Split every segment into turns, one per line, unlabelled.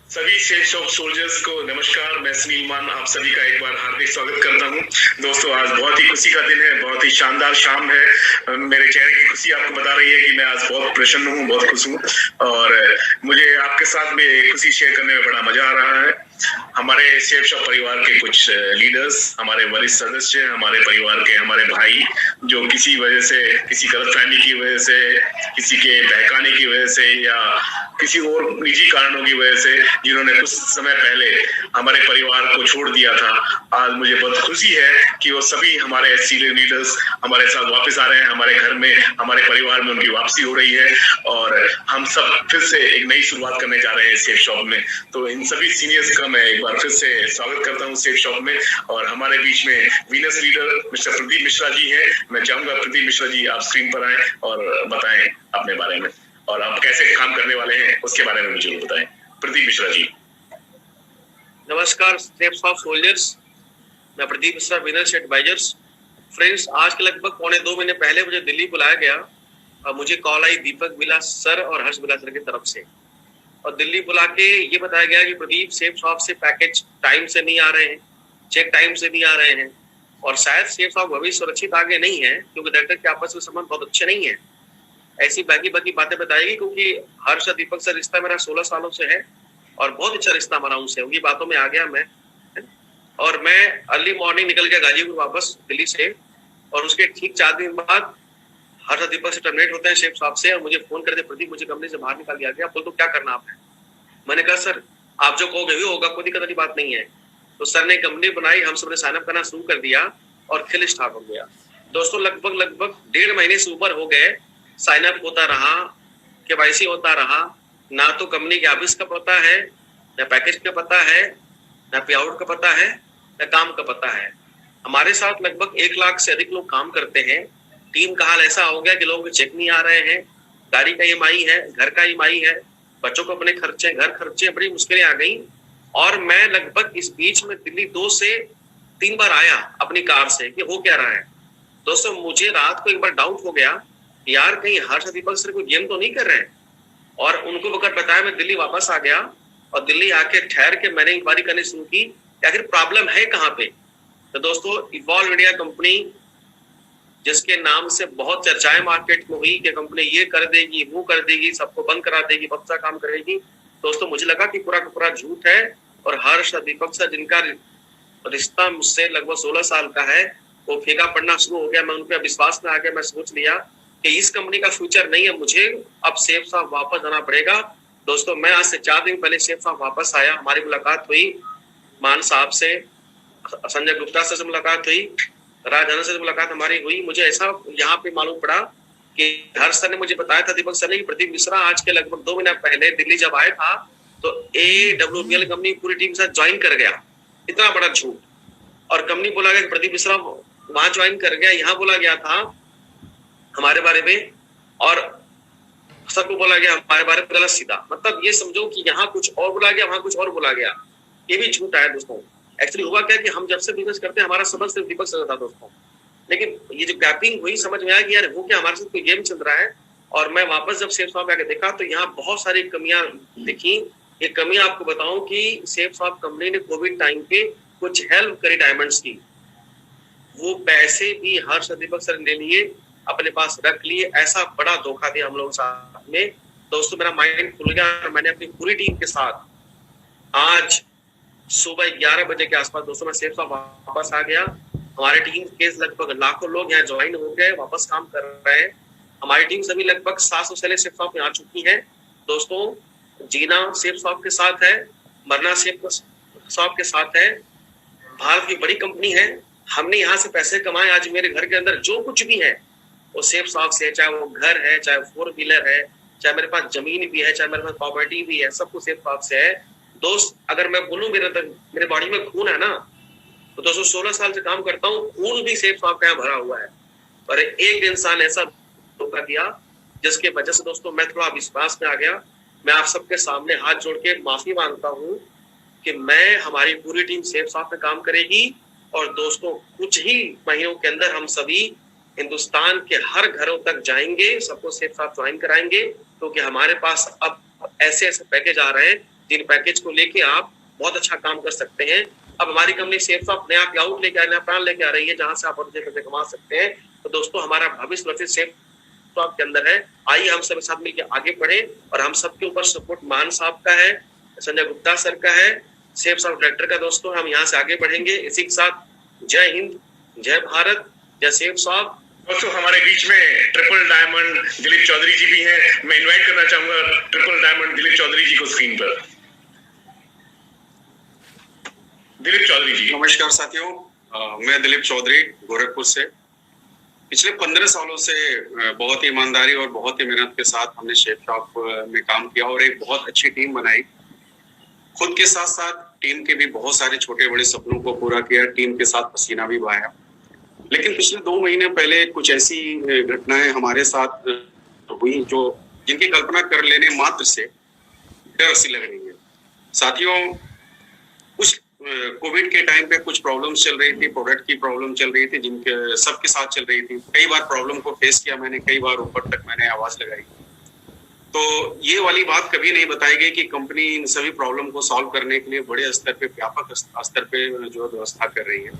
सभी safe Shop soldiers को नमस्कार। मैं सुनील मान आप सभी का एक बार हार्दिक स्वागत करता हूं। दोस्तों, आज बहुत ही खुशी का दिन है, बहुत ही शानदार शाम है। मेरे चेहरे की खुशी आपको बता रही है कि मैं आज बहुत प्रसन्न हूं, बहुत खुश हूं और मुझे आपके साथ में खुशी शेयर करने में बड़ा मजा आ रहा है। हमारे सेफ शॉप परिवार के कुछ लीडर्स, हमारे वरिष्ठ सदस्य, हमारे परिवार के हमारे भाई जो किसी वजह से, किसी गलतफहमी की वजह से, किसी के बहकाने की वजह से या किसी और निजी कारणों की वजह से जिन्होंने कुछ समय पहले हमारे परिवार को छोड़ दिया था, आज मुझे बहुत खुशी है कि वो सभी हमारे सीनियर लीडर्स हमारे साथ वापस आ रहे हैं। हमारे घर में, हमारे परिवार में उनकी वापसी हो रही है और हम सब फिर से एक नई शुरुआत करने जा रहे हैं सेफ शॉप में। तो इन सभी सीनियर्स का मैं एक बार फिर से स्वागत करता हूँ सेफ शॉप में। और हमारे बीच में Venus leader mister Pradeep Mishra ji हैं। मैं चाहूंगा प्रदीप मिश्रा जी आप स्क्रीन पर आए और बताएं अपने बारे में और आप कैसे काम करने वाले हैं उसके बारे में मुझे बताएं। प्रदीप मिश्रा जी।
नमस्कार सेफ शॉप सोल्जर्स, मैं Pradeep Mishra, winners advisers. Friends, आज के लगभग 1.25 महीने पहले मुझे दिल्ली बुलाया गया और मुझे कॉल आई दीपक बिला सर और हर्ष बिला सर की तरफ से, और दिल्ली बुला के ये बताया गया कि प्रदीप सेफ शॉप से पैकेज टाइम से नहीं आ रहे हैं, चेक टाइम से नहीं आ रहे हैं और शायद सेफ शॉप भविष्य सुरक्षित आगे नहीं है क्योंकि डायरेक्टर के आपस में संबंध बहुत अच्छे नहीं है। ऐसी बाकी बातें बताएगी क्योंकि हर्ष और दीपक से रिश्ता मेरा 16 सालों से है और बहुत अच्छा रिश्ता हमारा उनसे। उनकी बातों में आ गया मैं, और मैं अर्ली मॉर्निंग निकल गया गाजीपुर वापस दिल्ली से, और उसके ठीक 4 दिन बाद हर्ष और दीपक से टर्मिनेट होते हैं सेफ शॉप से और मुझे फोन करते, प्रदीप मुझे कंपनी से बाहर निकाल दिया गया, बोल तो क्या करना आपने। मैंने कहा सर आप जो कहोगे भी होगा, कोई दिक्कत वाली बात नहीं है। तो सर ने कंपनी बनाई, हम सबने साइनअप करना शुरू कर दिया और खेल स्टार्ट हो गया। दोस्तों, लगभग 1.5 महीने से ऊपर हो गए, साइनअप होता रहा, केवाईसी होता रहा, ना तो कंपनी के ऑफिस का पता है, ना पैकेज का पता है, ना पे आउट का पता है, ना काम का पता है। हमारे साथ लगभग 1 लाख से अधिक लोग काम करते हैं। टीम का हाल ऐसा हो गया कि लोगों के चेक नहीं आ रहे हैं, गाड़ी का ईएमआई है, घर का ईएमआई है, बच्चों को अपने खर्चे, घर खर्चे, बड़ी मुश्किलें आ गई। और मैं लगभग इस बीच में दिल्ली 2 से 3 बार आया अपनी कार से कि हो क्या रहा है। दोस्तों, मुझे रात को एक बार डाउट हो गया यार कहीं हर्ष दीपक सर कोई गेम तो नहीं कर रहे हैं, और उनको वक्त बताया। मैं दिल्ली वापस आ गया और दिल्ली आके ठहर के मैंने इंक्वायरी करनी शुरू की आखिर प्रॉब्लम है कहाँ पे। तो दोस्तों, इवॉल्व इंडिया कंपनी जिसके नाम से बहुत चर्चाएं मार्केट में हुई कि कंपनी ये कर देगी, वो कर देगी, सबको बंद करा देगी, बहुत सा काम करेगी, दोस्तों मुझे लगा कि पूरा का पूरा झूठ है। और हर्ष दीपक सर जिनका रिश्ता मुझसे लगभग 16 साल का है, वो फीका पड़ना शुरू हो गया। मैं उन पर विश्वास में आ गया। मैं सोच लिया कि इस कंपनी का फ्यूचर नहीं है, मुझे अब सेफ शॉप वापस जाना पड़ेगा। दोस्तों, मैं आज से 4 दिन पहले सेफ शॉप वापस आया। हमारी मुलाकात हुई मान साहब से, संजय गुप्ता से मुलाकात हुई, राजधानी से मुलाकात हमारी हुई। मुझे ऐसा यहाँ पे मालूम पड़ा कि हर्ष सर ने मुझे बताया था, दीपक सर ने, कि प्रदीप मिश्रा आज के लगभग 2 महीने पहले दिल्ली जब आया था तो AWPL कंपनी पूरी टीम के साथ ज्वाइन कर गया। इतना बड़ा झूठ। और कंपनी बोला गया कि प्रदीप मिश्रा वहां ज्वाइन कर गया, यहाँ बोला गया था हमारे बारे में, और सबको बोला गया हमारे बारे में गलत सीधा। मतलब ये समझो कि यहाँ कुछ और बोला गया, वहां कुछ और बोला गया। ये भी झूठ है दोस्तों। एक्चुअली हुआ क्या कि हम जब से बिजनेस करते हैं हमारा संबंध सिर्फ दीपक से था दोस्तों, लेकिन ये जो गैपिंग हुई समझ में आया कि यार वो क्या हमारे साथ कोई गेम चल रहा है। और मैं वापस जब सेफ शॉप आके देखा तो यहाँ बहुत सारी कमियां दिखी। ये कमियां आपको बताऊं कि सेफ शॉप कंपनी ने कोविड टाइम पे कुछ हेल्प करी डायमंड्स की, वो पैसे भी हर्ष दीपक सर ने लिए, अपने पास रख लिए। ऐसा बड़ा धोखा दिया हम लोगों के साथ में। दोस्तों, मेरा माइंड खुल गया और मैंने अपनी पूरी टीम के साथ आज सुबह 11 बजे के आसपास दोस्तों मैं सेफ शॉप वापस आ गया। हमारे टीम के लगभग लाखों लोग यहाँ ज्वाइन हो गए, वापस काम कर रहे हैं। हमारी टीम सभी लगभग 700 सेलें सेफ शॉप में आ चुकी है। दोस्तों, जीना सेफ शॉप के साथ है, मरना सेफ शॉप के साथ है। भारत की बड़ी कंपनी है, हमने यहाँ से पैसे कमाए। आज मेरे घर के अंदर जो कुछ भी है वो सेफ शॉप से है, चाहे वो घर है, चाहे 4 व्हीलर है, चाहे मेरे पास जमीन भी है, चाहे मेरे पास प्रॉपर्टी भी है, सब कुछ सेफ शॉप से है। दोस्त, अगर मैं बोलूं मेरे बॉडी में खून है ना, तो दोस्तों 16 साल से काम करता हूँ, खून भी सेफ शॉप का यहाँ भरा हुआ है। और एक इंसान ऐसा धोखा दिया जिसके वजह से दोस्तों मैं थोड़ा विश्वास में आ गया। मैं आप सबके सामने हाथ जोड़ के माफी मांगता हूँ कि मैं, हमारी पूरी टीम सेफ शॉप में काम करेगी। और दोस्तों, कुछ ही महीनों के अंदर हम सभी हिंदुस्तान के हर घरों तक जाएंगे, सबको सेफ शॉप ज्वाइन कराएंगे, क्योंकि हमारे पास अब ऐसे ऐसे पैकेज आ रहे हैं जिन पैकेज को लेके आप बहुत अच्छा काम कर सकते हैं। अब हमारी कंपनी सेफसॉफ्ट नया क्लाउड लेके नया प्लान लेके आ रही है जहां से आप और पैसे कमा सकते हैं। तो दोस्तों हमारा भविष्य सुरक्षित सेफसॉफ्ट के अंदर है। आइए हम सब साथ मिलकर आगे बढ़े और हम सबके ऊपर सपोर्ट मान साहब का है, संजय गुप्ता सर का है, सेफसॉफ्ट डायरेक्टर का। दोस्तों हम यहाँ से आगे बढ़ेंगे। इसी के साथ जय हिंद, जय भारत, जय सेफसॉफ्ट।
दोस्तों हमारे बीच में ट्रिपल डायमंड दिलीप चौधरी जी भी हैं। मैं इनवाइट करना चाहूंगा ट्रिपल डायमंड दिलीप चौधरी जी को स्क्रीन पर। दिलीप चौधरी जी।
नमस्कार साथियों, मैं दिलीप चौधरी गोरखपुर से। पिछले 15 सालों से बहुत ही ईमानदारी और बहुत ही मेहनत के साथ हमने सेफसॉफ्ट में काम किया और एक बहुत अच्छी टीम बनाई। खुद के साथ साथ टीम के भी बहुत सारे छोटे बड़े सपनों को पूरा किया, टीम के साथ पसीना भी बहाया। लेकिन पिछले 2 महीने पहले कुछ ऐसी घटनाएं हमारे साथ हुई जो जिनकी कल्पना कर लेने मात्र से डर सी लग रही है। साथियों, उस कोविड के टाइम पे कुछ प्रॉब्लम्स चल रही थी, प्रोडक्ट की प्रॉब्लम चल रही थी, जिनके सबके साथ चल रही थी। कई बार प्रॉब्लम को फेस किया मैंने, कई बार ऊपर तक मैंने आवाज लगाई। तो ये वाली बात कभी नहीं बताई गई कि कंपनी इन सभी प्रॉब्लम को सॉल्व करने के लिए बड़े स्तर पे, व्यापक स्तर पे जो व्यवस्था कर रही है।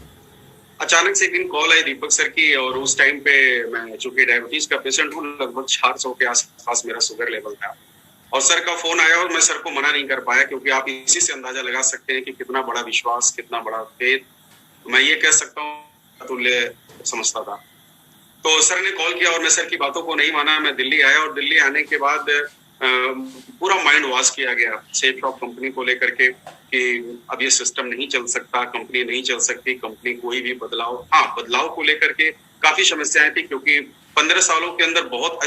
अचानक से एक दिन कॉल आई दीपक सर की और उस टाइम पे मैं चूंकि डायबिटीज का पेशेंट हूँ, लगभग 400 के आसपास मेरा शुगर लेवल था और सर का फोन आया और मैं सर को मना नहीं कर पाया, क्योंकि आप इसी से अंदाजा लगा सकते हैं कि कितना बड़ा विश्वास, कितना बड़ा फेथ, मैं ये कह सकता हूँ तुल्य समझता था। तो सर ने कॉल किया और मैं सर की बातों को नहीं माना। मैं दिल्ली आया और दिल्ली आने के बाद पूरा माइंड वॉश किया गया सेफसॉफ्ट कंपनी को लेकर के कि अब ये सिस्टम नहीं चल सकता, कंपनी नहीं चल सकती, कंपनी कोई भी बदलाव को लेकर के काफी समस्याएं थी, क्योंकि 15 सालों के अंदर बहुत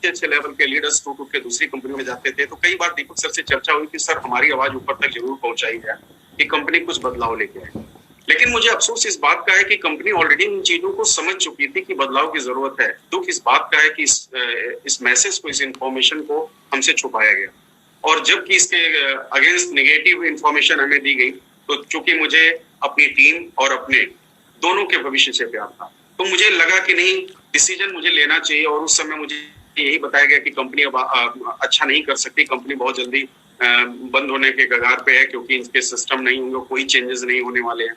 अच्छे लेवल के लीडर्स टूट के दूसरी कंपनियों में जाते थे। तो कई बार दीपक सर से चर्चा हुई कि सर हमारी आवाज ऊपर तक जरूर पहुंचाई जाए कि कंपनी कुछ बदलाव लेके आए। लेकिन मुझे अफसोस इस बात का है कि कंपनी ऑलरेडी इन चीजों को समझ चुकी थी कि बदलाव की जरूरत है। दुख इस बात का है कि इस मैसेज को, इस इंफॉर्मेशन को हमसे छुपाया गया और जबकि इसके अगेंस्ट नेगेटिव इंफॉर्मेशन हमें दी गई, तो चूंकि मुझे अपनी टीम और अपने दोनों के भविष्य से प्यार था, तो मुझे लगा कि नहीं, डिसीजन मुझे लेना चाहिए। और उस समय मुझे यही बताया गया कि कंपनी अब अच्छा नहीं कर सकती, कंपनी बहुत जल्दी बंद होने के कगार पे है, क्योंकि इनके सिस्टम नहीं होंगे, कोई चेंजेस नहीं होने वाले हैं।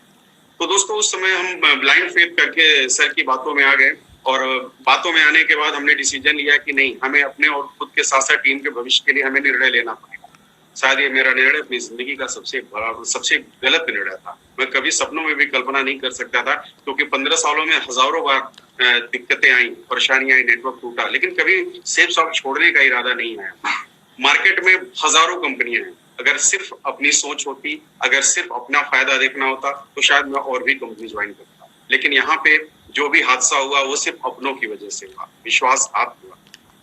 तो दोस्तों उस समय हम ब्लाइंड फेथ करके सर की बातों में आ गए और बातों में आने के बाद हमने डिसीजन लिया कि नहीं, हमें अपने और खुद के साथ साथ टीम के भविष्य के लिए हमें निर्णय लेना पड़ेगा। शायद ये मेरा निर्णय अपनी जिंदगी का सबसे गलत निर्णय था। मैं कभी सपनों में भी कल्पना नहीं कर सकता था, क्योंकि 15 सालों में हजारों बार दिक्कतें आई, परेशानियां आई, नेटवर्क टूटा, लेकिन कभी सेफसॉफ्ट छोड़ने का इरादा नहीं आया। मार्केट में हजारों कंपनियां हैं, अगर सिर्फ अपनी सोच होती, अगर सिर्फ अपना फायदा देखना होता, तो शायद मैं और भी कंपनी ज्वाइन करता। लेकिन यहाँ पे जो भी हादसा हुआ वो सिर्फ अपनों की वजह से हुआ, विश्वासघात हुआ,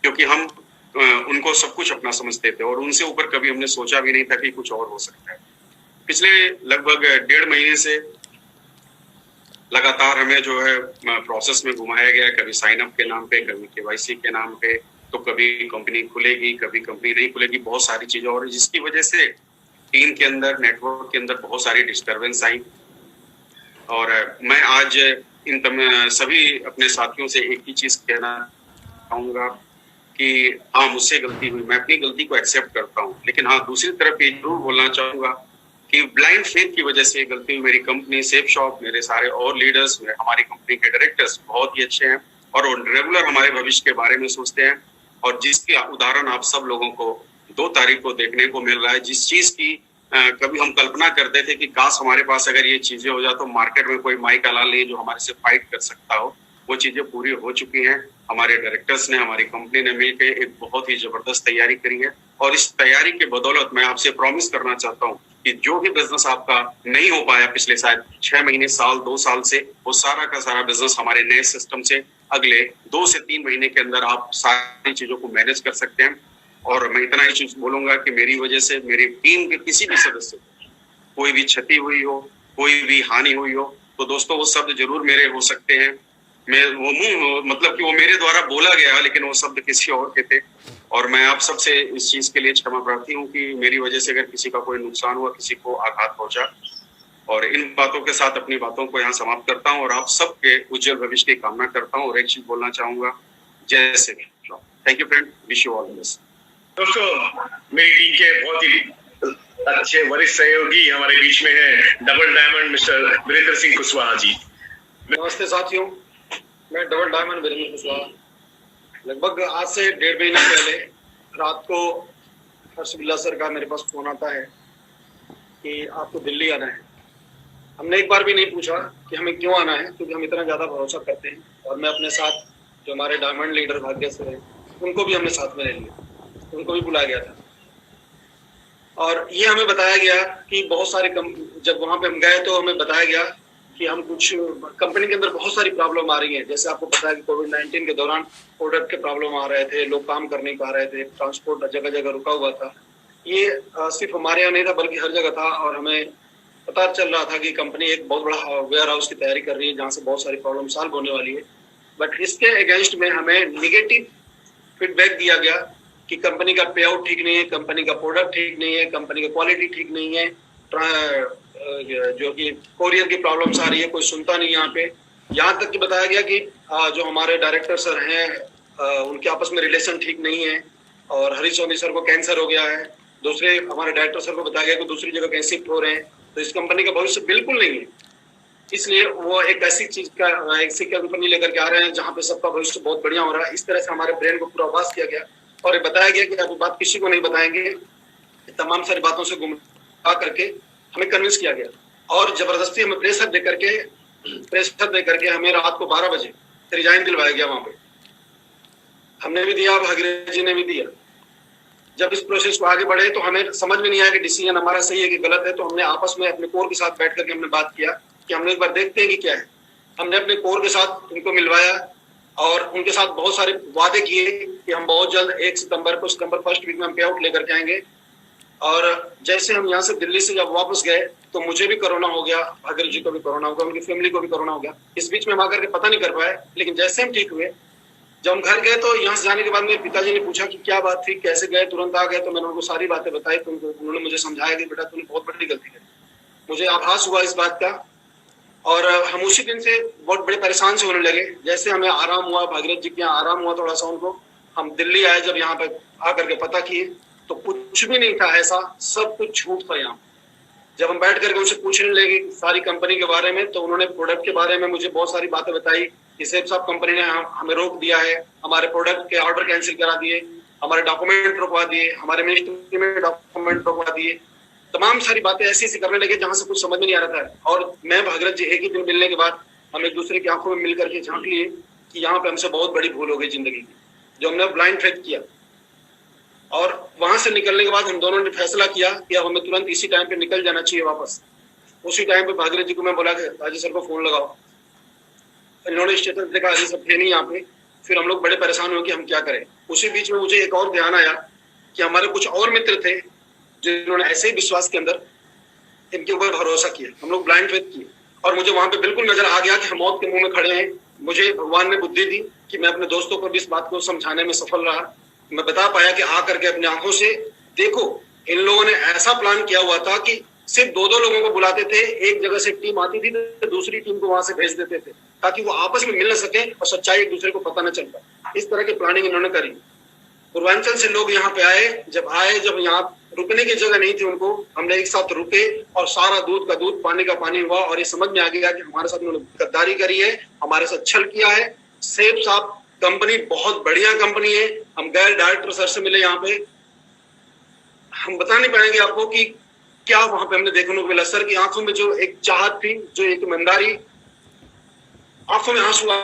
क्योंकि हम उनको सब कुछ अपना समझते थे और उनसे ऊपर कभी हमने सोचा भी नहीं था कि कुछ और हो सकता है। पिछले लगभग 1.5 महीने से लगातार हमें जो है प्रोसेस में घुमाया गया, कभी साइन अप के नाम पे, कभी केवाईसी के नाम पे, तो कभी कंपनी खुलेगी, कभी कंपनी नहीं खुलेगी, बहुत सारी चीजें, और जिसकी वजह से टीम के अंदर, नेटवर्क के अंदर बहुत सारी डिस्टर्बेंस आई। और मैं आज इन सभी अपने साथियों से एक ही चीज कहना चाहूंगा कि हाँ, मुझसे गलती हुई, मैं अपनी गलती को एक्सेप्ट करता हूँ, लेकिन हाँ, दूसरी तरफ ये जरूर बोलना चाहूंगा कि ब्लाइंड फेथ की वजह से गलती हुई। मेरी कंपनी सेफसॉफ्ट, मेरे सारे और लीडर्स, हमारी कंपनी के डायरेक्टर्स बहुत ही अच्छे हैं और रेगुलर हमारे भविष्य के बारे में सोचते हैं, और जिसकी उदाहरण आप सब लोगों को 2 तारीख को देखने को मिल रहा है। जिस चीज की कभी हम कल्पना करते थे कि काश हमारे पास अगर ये चीजें हो जाए तो मार्केट में कोई माई का लाल नहीं जो हमारे से फाइट कर सकता हो, वो चीजें पूरी हो चुकी हैं। हमारे डायरेक्टर्स ने, हमारी कंपनी ने मिलकर एक बहुत ही जबरदस्त तैयारी करी है, और इस तैयारी के बदौलत मैं आपसे प्रॉमिस करना चाहता हूँ कि जो भी बिजनेस आपका नहीं हो पाया पिछले शायद 6 महीने, साल, 2 साल से, वो सारा का सारा बिजनेस हमारे नए सिस्टम से अगले 2 से 3 महीने के अंदर आप सारी चीजों को मैनेज कर सकते हैं। और मैं इतना ही चीज बोलूंगा कि मेरी वजह से मेरी टीम के किसी भी सदस्य को कोई भी क्षति हुई हो, कोई भी हानि हुई हो, तो दोस्तों वो शब्द जरूर मेरे हो सकते हैं। मैं मतलब कि वो मेरे द्वारा बोला गया, लेकिन वो शब्द किसी और के थे, और मैं आप सबसे इस चीज के लिए क्षमा प्रार्थी हूँ कि मेरी वजह से अगर किसी का कोई नुकसान हुआ, किसी को आघात पहुंचा। और इन बातों के साथ अपनी बातों को यहाँ समाप्त करता हूँ और आप सबके उज्जवल भविष्य की कामना करता हूँ। और एक चीज बोलना चाहूंगा, जय Shri Ram. Thank you friend, wish you all the best.
दोस्तों मेरी टीम के बहुत ही अच्छे वरिष्ठ सहयोगी हमारे बीच में है double diamond mister Virendra Singh Kushwaha ji.
नमस्ते साथियों, मैं डबल डायमंड वीरेंद्र कुशवाहा। लगभग आज से 1.5 महीने पहले रात को हर्ष बिल्ला सर का मेरे पास फोन आता है कि आपको दिल्ली आना है। हमने एक बार भी नहीं पूछा कि हमें क्यों आना है, क्योंकि हम इतना ज्यादा भरोसा करते हैं। और मैं अपने साथ जो हमारे डायमंड लीडर भाग्य सर है उनको भी हमने साथ में ले लिया, उनको भी बुलाया गया था। और ये हमें बताया गया कि बहुत सारे जब वहां पे हम गए तो हमें बताया गया कि हम कुछ कंपनी के अंदर बहुत सारी प्रॉब्लम आ रही है। जैसे आपको पता है कि कोविड-19 के दौरान प्रोडक्ट के प्रॉब्लम आ रहे थे, लोग काम कर नहीं पा रहे थे, ट्रांसपोर्ट जगह जगह रुका हुआ था। ये सिर्फ हमारे यहाँ नहीं था बल्कि हर जगह था। और हमें पता चल रहा था कि कंपनी एक बहुत बड़ा वेयर हाउस की तैयारी कर रही है जहाँ से बहुत सारी प्रॉब्लम सॉल्व होने वाली है। बट इसके अगेंस्ट में हमें निगेटिव फीडबैक दिया गया कि कंपनी का पे आउट ठीक नहीं है, कंपनी का प्रोडक्ट ठीक नहीं है, कंपनी की क्वालिटी ठीक नहीं है, जो कि कोरियर की प्रॉब्लम्स आ रही है, कोई सुनता नहीं यहाँ पे। यहाँ तक कि बताया गया कि जो हमारे डायरेक्टर सर हैं उनके आपस में रिलेशन ठीक नहीं है और हरीश सोनी सर को कैंसर हो गया है। दूसरे हमारे डायरेक्टर सर को बताया गया कि दूसरी जगह कहीं शिफ्ट हो रहे हैं, तो इस कंपनी का भविष्य बिल्कुल नहीं है। इसलिए वो एक ऐसी चीज का ऐसी कंपनी लेकर के आ रहे हैं जहाँ पे सबका भविष्य बहुत बढ़िया हो रहा है। इस तरह से हमारे ब्रेन को पूरा आभास किया गया और ये बताया गया कि आप बात किसी को नहीं बताएंगे। तमाम सारी बातों से गुमराह करके हमें कन्विंस किया गया और जबरदस्ती हमें प्रेशर दे करके हमें रात को 12 बजे रिजाइन दिलवाया गया। वहां पे हमने भी दिया, भागीरथ जी ने भी दिया। जब इस प्रोसेस को आगे बढ़े तो हमें समझ में नहीं आया कि डिसीजन हमारा सही है कि गलत है। तो हमने आपस में अपने कोर के साथ बैठ करके हमने बात किया कि हमने एक बार देखते हैं कि क्या है। हमने अपने कोर के साथ उनको मिलवाया और उनके साथ बहुत सारे वादे किए कि हम बहुत जल्द 1 सितंबर को सितंबर फर्स्ट वीक में हम पे आउट लेकर के आएंगे। और जैसे हम यहाँ से दिल्ली से जब वापस गए तो मुझे भी कोरोना हो गया, भागीरथ जी को भी कोरोना हो गया, उनकी फैमिली को भी कोरोना हो गया। इस बीच में हम आकर के पता नहीं कर पाए, लेकिन जैसे हम ठीक हुए, जब हम घर गए तो यहाँ से जाने के बाद मेरे पिताजी ने पूछा कि क्या बात थी, कैसे गए, तुरंत आ गए। तो मैंने उनको सारी बातें बताई तो उन्होंने मुझे समझाया कि बेटा तूने बहुत बड़ी गलती करी। मुझे आभास हुआ इस बात का और हम उसी दिन से बहुत बड़े परेशान से होने लगे। जैसे हमें आराम हुआ, भागीरथ जी के यहाँ आराम हुआ थोड़ा सा उनको, हम दिल्ली आए। जब यहाँ पे आकर के पता किए तो कुछ भी नहीं था ऐसा, सब कुछ झूठ था यहाँ। जब हम बैठ करके उनसे पूछने लगे सारी कंपनी के बारे में तो उन्होंने प्रोडक्ट के बारे में मुझे बहुत सारी बातें बताई कि सेठ साहब कंपनी ने हमें रोक दिया है, हमारे प्रोडक्ट के ऑर्डर कैंसिल करा दिए, हमारे डॉक्यूमेंट रुकवा दिए, हमारे मिनिस्ट्री में डॉक्यूमेंट रुकवा दिए। तमाम सारी बातें ऐसी ऐसी करने लगे जहां से कुछ समझ में नहीं आ रहा था। और मैं भागीरथ जी एक ही दिन मिलने के बाद हम एक दूसरे की आंखों में मिल करके झांक लिए कि यहाँ पे हमसे बहुत बड़ी भूल हो गई जिंदगी की, जो हमने ब्लाइंड फेथ किया। और वहां से निकलने के बाद हम दोनों ने फैसला किया कि अब हमें तुरंत इसी टाइम पे निकल जाना चाहिए वापस। उसी टाइम पे भागीरथ जी को मैं बोला कि राजी सर को फोन लगाओ। इन्होंने स्टेटस देखा, राजी सर थे नहीं यहाँ पे। फिर हम लोग बड़े परेशान हुए कि हम क्या करें। उसी बीच में मुझे एक और ध्यान आया कि हमारे कुछ और मित्र थे जिन्होंने ऐसे ही विश्वास के अंदर इनके ऊपर भरोसा किया। हम लोग ब्लाइंड फेथ किए और मुझे वहां पे बिल्कुल नजर आ गया कि हम मौत के मुंह में खड़े हैं। मुझे भगवान ने बुद्धि दी कि मैं अपने दोस्तों को भी इस बात को समझाने में सफल रहा। मैं बता पाया कि आ करके अपनी आंखों से देखो, इन लोगों ने ऐसा प्लान किया हुआ था कि सिर्फ 2-2 लोगों को बुलाते थे। एक जगह से टीम आती थी तो दूसरी टीम को वहां से भेज देते थे ताकि वो आपस में मिल न सके और सच्चाई एक दूसरे को पता न चल पाए। इस तरह की प्लानिंग इन्होंने करी। पूर्वांचल से लोग यहाँ पे आए, जब यहाँ रुकने की जगह नहीं थी उनको, हमने एक साथ रुके और सारा दूध का दूध पानी का पानी हुआ। और ये समझ में आ गया कि हमारे साथ उन्होंने गद्दारी करी है, हमारे साथ छल किया है। सेठ साहब कंपनी बहुत बढ़िया कंपनी है। हम गए डायरेक्टर सर से मिले यहाँ पे, हम बता नहीं पाएंगे आपको कि क्या वहां पे हमने देखने को मिला। सर की आंखों में जो एक चाहत थी, जो एक ईमानदारी, आंखों में आंसू आ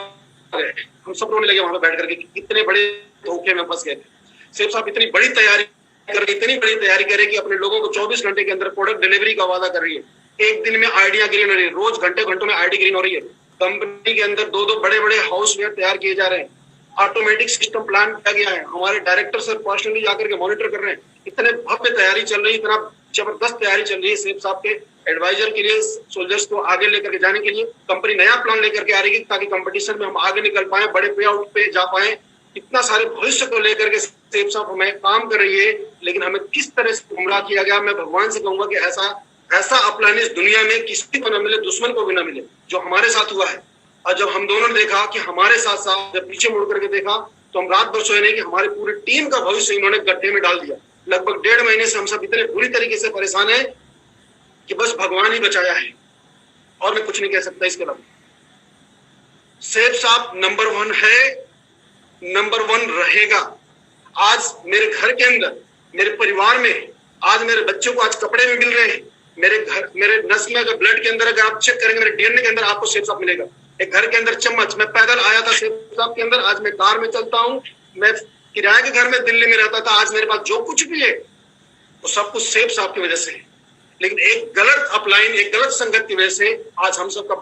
गए। हम सब रोने लगे वहां पे बैठ करके, कितने बड़े धोखे में फंस गए थे। सेठ साहब इतनी बड़ी तैयारी करे कि अपने लोगों को 24 घंटे के अंदर प्रोडक्ट डिलीवरी का वादा कर रही है। एक दिन में आइडिया ग्रीन हो रही है, रोज घंटों में आइडिया ग्रीन हो रही है। कंपनी के अंदर 2-2 बड़े हाउसवेयर तैयार किए जा रहे हैं, ऑटोमेटिक सिस्टम प्लान किया गया है। हमारे डायरेक्टर सर पर्सनली जाकर के मॉनिटर कर रहे हैं। इतने भव्य तैयारी चल रही है, इतना जबरदस्त तैयारी चल रही है सेठ साहब के एडवाइजर के लिए, सोल्जर्स को आगे लेकर के जाने के लिए। कंपनी नया प्लान लेकर के आ रही है ताकि कंपटीशन में हम आगे निकल पाए, बड़े पे आउट पे जा पाए। इतना सारे भविष्य को लेकर के सेठ साहब हमें काम कर रही है, लेकिन हमें किस तरह से गुमराह किया गया। मैं भगवान से कहूंगा कि ऐसा अपलाइन इस दुनिया में किसी को न मिले, दुश्मन को भी न मिले, जो हमारे साथ हुआ है। और जब हम दोनों ने देखा कि हमारे साथ साथ जब पीछे मुड़ करके देखा तो हम रात भर सोए नहीं कि हमारी पूरी टीम का भविष्य इन्होंने गड्ढे में डाल दिया। लगभग 1.5 महीने से हम सब इतने बुरी तरीके से परेशान हैं कि बस भगवान ही बचाया है, और मैं कुछ नहीं कह सकता इसके अलावा। सेठ साहब नंबर 1 है, नंबर 1 रहेगा। आज मेरे घर के अंदर, मेरे परिवार में, आज मेरे बच्चों को आज कपड़े में मिल रहे हैं। मेरे घर, मेरे नस में अगर ब्लड के अंदर अगर आप चेक करेंगे, मेरे डीएनए के अंदर आपको सेठ साहब मिलेगा। एक घर के अंदर चम्मच, मैं पैदल आया था सेठ साहब के अंदर, आज मैं कार में चलता हूँ। मैं किराए के घर में दिल्ली में रहता था, आज मेरे पास जो कुछ भी है वो सब कुछ सेठ साहब की वजह से है। लेकिन एक गलत अपलाइन, एक गलत संगत की वजह से आज हम सबका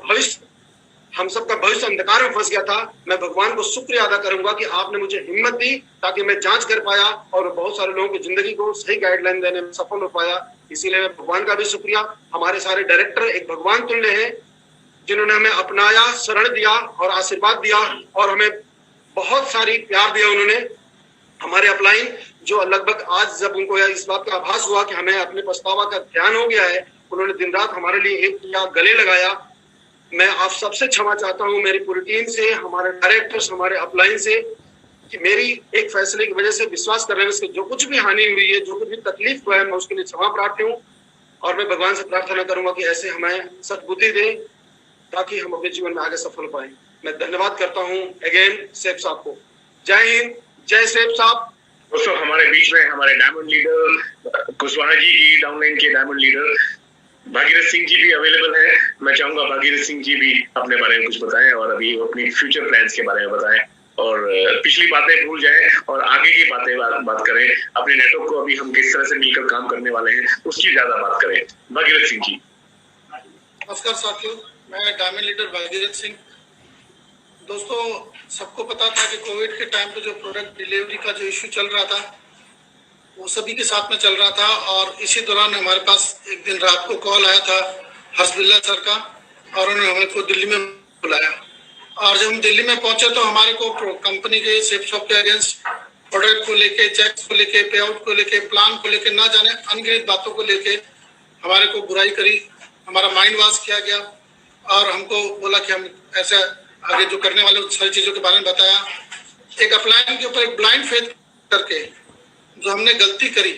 भविष्य अंधकार में फंस गया था। मैं भगवान को शुक्रिया अदा करूंगा कि आपने मुझे हिम्मत दी ताकि मैं जांच कर पाया और बहुत सारे लोगों की जिंदगी को सही गाइडलाइन देने में सफल हो पाया। इसीलिए मैं भगवान का भी शुक्रिया। हमारे सारे डायरेक्टर एक भगवान तुल्य हैं, जिन्होंने हमें अपनाया, शरण दिया और आशीर्वाद दिया और हमें बहुत सारी प्यार दिया। उन्होंने हमारे अपलाइन जो लगभग आज जब उनको इस बात का आभास हुआ कि हमें अपने पछतावा का ध्यान हो गया है, उन्होंने दिन रात हमारे लिए एक किया, गले लगाया। मैं आप सबसे क्षमा चाहता हूं, मेरी पूरी टीम से, हमारे डायरेक्टर्स, हमारे अपलाइन से, कि मेरी एक फैसले की वजह से, विश्वास कर रहे हैं, जो कुछ भी हानि हुई है, जो कुछ भी तकलीफ हुआ है, मैं उसके लिए क्षमा प्रार्थी हूँ। और मैं भगवान से प्रार्थना करूंगा कि ऐसे हमें सद्बुद्धि दे ताकि हम अपने जीवन में आगे सफल पाए। मैं धन्यवाद करता हूँ अगेन सेठ साहब को। जय हिंद, जय सेठ साहब।
दोस्तों हमारे बीच में हमारे डायमंड लीडर कुशवाहा जी की, डाउनलाइन के डायमंड लीडर भागीरथ सिंह जी भी अवेलेबल है। मैं चाहूंगा भागीरथ सिंह जी भी अपने बारे में कुछ बताएं और अभी अपनी फ्यूचर प्लान्स के बारे में बताएं और पिछली बातें भूल जाएं और आगे की बात करें। अपने नेटवर्क को अभी हम किस तरह से मिलकर काम करने वाले हैं उसकी ज्यादा बात करें। भागीरथ सिंह जी।
नमस्कार साथियों, मैं डायमंड लीडर भागीरथ सिंह। दोस्तों सबको पता था कि कोविड के टाइम पे जो प्रोडक्ट डिलीवरी का जो इश्यू चल रहा था वो सभी के साथ में चल रहा था, और इसी दौरान हमारे पास एक दिन रात को कॉल आया था हर्ष बिल्ला सर का, और उन्होंने हमें को दिल्ली में बुलाया। और जब हम दिल्ली में पहुंचे तो हमारे को कंपनी के सेफ शॉप के अगेंस्ट प्रोडक्ट को लेके, चेक्स को लेके, पे आउट को लेके, प्लान को लेके, ना जाने अनगिनत बातों को लेके हमारे को बुराई करी, हमारा माइंड वॉश किया गया और हमको बोला कि हम ऐसा आगे जो करने वाले सारी चीजों के बारे में बताया। एक अपलाइन के ऊपर एक ब्लाइंड फेथ करके जो हमने गलती करी,